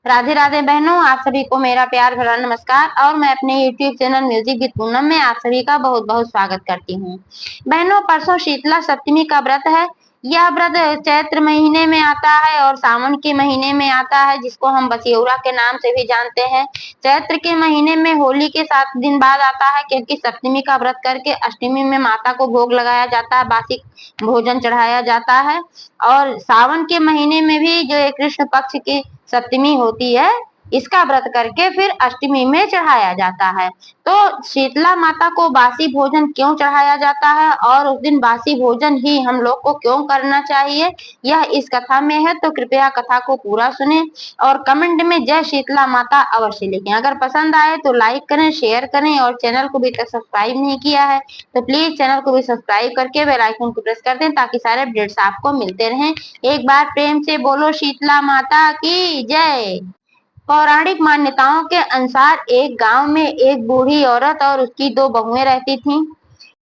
राधे राधे बहनों, आप सभी को मेरा प्यार भरा नमस्कार। और मैं अपने YouTube channel music with Poonam में आप सभी का बहुत बहुत स्वागत करती हूँ। बहनों, परसों शीतला सप्तमी का व्रत है। यह व्रत चैत्र महीने में आता है और सावन के महीने में आता है, जिसको हम बसियौरा के नाम से भी जानते हैं। चैत्र के महीने में होली के 7 दिन बाद आता है, क्योंकि सप्तमी का व्रत करके अष्टमी में माता को भोग लगाया जाता है, बासी भोजन चढ़ाया जाता है। और सावन के महीने में भी जो कृष्ण पक्ष की सप्तमी होती है, इसका व्रत करके फिर अष्टमी में चढ़ाया जाता है। तो शीतला माता को बासी भोजन क्यों चढ़ाया जाता है और उस दिन बासी भोजन ही हम लोग को क्यों करना चाहिए, यह इस कथा में है। तो कृपया कथा को पूरा सुने और कमेंट में जय शीतला माता अवश्य लिखें। अगर पसंद आए तो लाइक करें, शेयर करें, और चैनल को भी तक सब्सक्राइब नहीं किया है तो प्लीज चैनल को भी सब्सक्राइब करके बेल आइकन को प्रेस कर दें, ताकि सारे अपडेट्स आपको मिलते रहें। एक बार प्रेम से बोलो शीतला माता की जय। पौराणिक मान्यताओं के अनुसार एक गांव में एक बूढ़ी औरत और उसकी 2 बहुएं रहती थीं।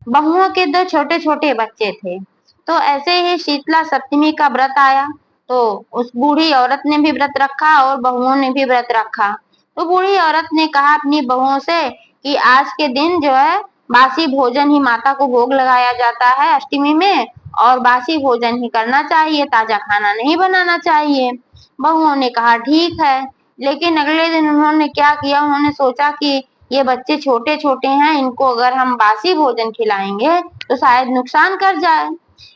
बहुओं के 2 छोटे छोटे बच्चे थे। तो ऐसे ही शीतला सप्तमी का व्रत आया, तो उस बूढ़ी औरत ने भी व्रत रखा और बहुओं ने भी व्रत रखा। तो बूढ़ी औरत ने कहा अपनी बहुओं से कि आज के दिन जो है बासी भोजन ही माता को भोग लगाया जाता है अष्टमी में, और बासी भोजन ही करना चाहिए, ताजा खाना नहीं बनाना चाहिए। बहुओं ने कहा ठीक है। लेकिन अगले दिन उन्होंने क्या किया, उन्होंने सोचा कि ये बच्चे छोटे छोटे हैं, इनको अगर हम बासी भोजन खिलाएंगे तो शायद नुकसान कर जाए।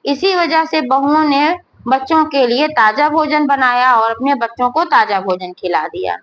इसी वजह से बहुओं ने बच्चों के लिए ताजा भोजन बनाया और अपने बच्चों को ताजा भोजन खिला दिया।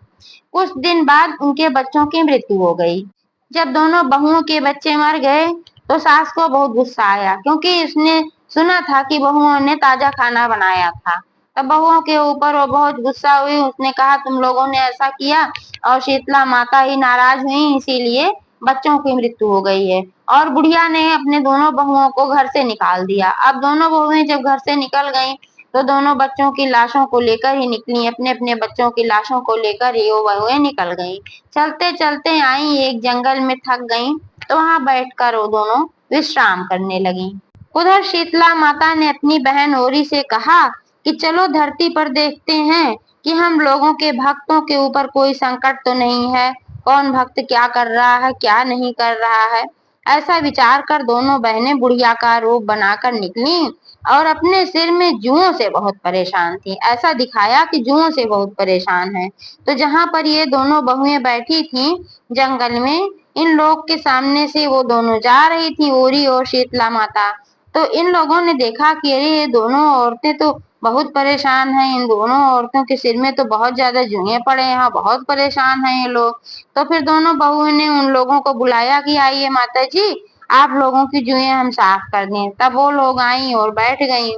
कुछ दिन बाद उनके बच्चों की मृत्यु हो गई। जब दोनों बहुओं के बच्चे मर गए तो सास को बहुत गुस्सा आया, क्योंकि उसने सुना था कि बहुओं ने ताजा खाना बनाया था। तब बहुओं के ऊपर वो बहुत गुस्सा हुई। उसने कहा तुम लोगों ने ऐसा किया और शीतला माता ही नाराज हुई, इसीलिए बच्चों की मृत्यु हो गई है। और बुढ़िया ने अपने दोनों बहुओं को घर से निकाल दिया। अब दोनों बहुएं जब घर से निकल गईं तो दोनों बच्चों की लाशों को लेकर ही निकली, अपने अपने बच्चों की लाशों को लेकर ही वो बहुएं निकल गईं। चलते चलते आई एक जंगल में, थक गईं तो वहां बैठकर वो दोनों विश्राम करने लगीं। उधर शीतला माता ने अपनी बहन ओरी से कहा कि चलो धरती पर देखते हैं कि हम लोगों के भक्तों के ऊपर कोई संकट तो नहीं है, कौन भक्त क्या कर रहा है क्या नहीं कर रहा है। ऐसा विचार कर दोनों बहनें बुढ़िया का रूप बनाकर निकली और अपने सिर में जुओं से बहुत परेशान थी। ऐसा दिखाया कि जुओं से बहुत परेशान है। तो जहां पर ये दोनों बहुएं बैठी थी जंगल में, इन लोग के सामने से वो दोनों जा रही थी, ओरी और शीतला माता। तो इन लोगों ने देखा कि अरे ये दोनों औरतें तो बहुत परेशान हैं, इन दोनों औरतों के सिर में तो बहुत ज्यादा जुएं पड़े हैं, बहुत परेशान हैं ये लोग। तो फिर दोनों बहुओं ने उन लोगों को बुलाया कि आइए माता जी, आप लोगों की जुएं हम साफ कर दें। तब वो लोग आई और बैठ गईं।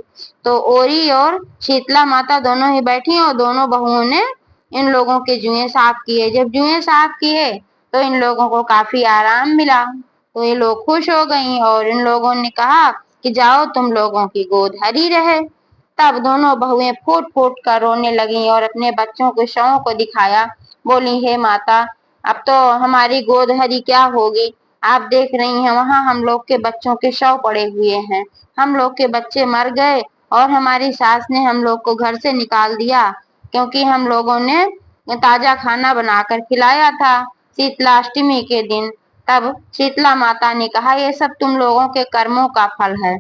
तो ओरी और शीतला माता दोनों ही बैठी और दोनों बहुओं ने इन लोगों के जुएं साफ किए। जब जुएं साफ किए तो इन लोगों को काफी आराम मिला। तो ये लोग खुश हो गईं और इन लोगों ने कहा कि जाओ तुम लोगों की गोद हरी रहे। तब दोनों बहुएं फूट फूट कर रोने लगीं और अपने बच्चों के शवों को दिखाया। बोली हे माता, अब तो हमारी गोद हरी क्या होगी, आप देख रही हैं वहां हम लोग के बच्चों के शव पड़े हुए हैं। हम लोग के बच्चे मर गए और हमारी सास ने हम लोग को घर से निकाल दिया, क्योंकि हम लोगों ने ताजा खाना बनाकर खिलाया था शीतला अष्टमी के दिन। तब शीतला माता ने कहा ये सब तुम लोगों के कर्मों का फल है,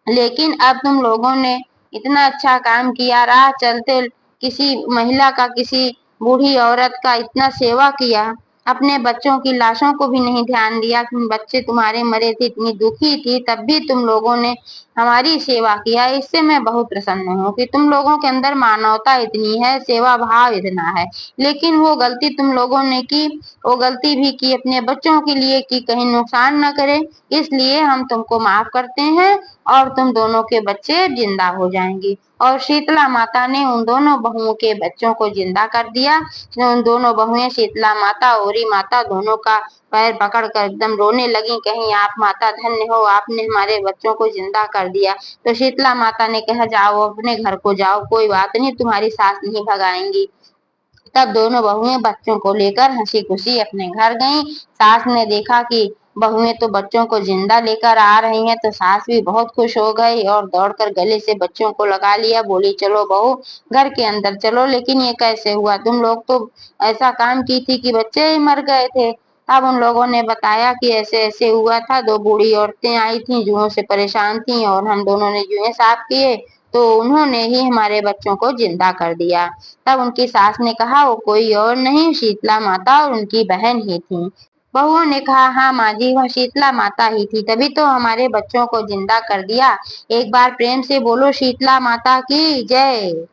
लेकिन अब तुम लोगों ने इतना अच्छा काम किया, राह चलते किसी महिला का, किसी बूढ़ी औरत का इतना सेवा किया, अपने बच्चों की लाशों को भी नहीं ध्यान दिया कि बच्चे तुम्हारे मरे थे, इतनी दुखी थी तब भी तुम लोगों ने हमारी सेवा किया। इससे मैं बहुत प्रसन्न हूँ कि तुम लोगों के अंदर मानवता इतनी है, सेवा भाव इतना है। लेकिन वो गलती तुम लोगों ने की, वो गलती भी की अपने बच्चों के लिए कि कहीं नुकसान न करे, इसलिए हम तुमको माफ करते हैं और तुम दोनों के बच्चे जिंदा हो जाएंगे। और शीतला माता ने उन दोनों बहुओं के बच्चों को जिंदा कर दिया। उन दोनों बहुएं शीतला माता ओरी माता दोनों का पैर पकड़ कर एकदम रोने लगी, कहीं आप माता धन्य हो, आपने हमारे बच्चों को जिंदा कर दिया। तो शीतला माता ने कहा जाओ अपने घर को जाओ, कोई बात नहीं, तुम्हारी सास नहीं भगाएंगी। तब दोनों बहुएं बच्चों को लेकर हंसी खुशी अपने घर गईं। सास ने देखा कि बहुएं तो बच्चों को जिंदा लेकर आ रही हैं, तो सास भी बहुत खुश हो गई और दौड़कर गले से बच्चों को लगा लिया। बोली, चलो बहू, घर के अंदर चलो। लेकिन ये कैसे हुआ? तुम लोग तो ऐसा काम की थी कि बच्चे ही मर गए थे। तब उन लोगों ने बताया कि ऐसे ऐसे हुआ था। दो बूढ़ी औरतें आई थी, जुओं से परेशान थी, और हम दोनों ने जुएं साफ किए तो उन्होंने ही हमारे बच्चों को जिंदा कर दिया। तब उनकी सास ने कहा, वो कोई और नहीं, शीतला माता और उनकी बहन ही थी। बहुओं ने कहा, हाँ माँ जी, वह शीतला माता ही थी, तभी तो हमारे बच्चों को जिंदा कर दिया। एक बार प्रेम से बोलो, शीतला माता की जय।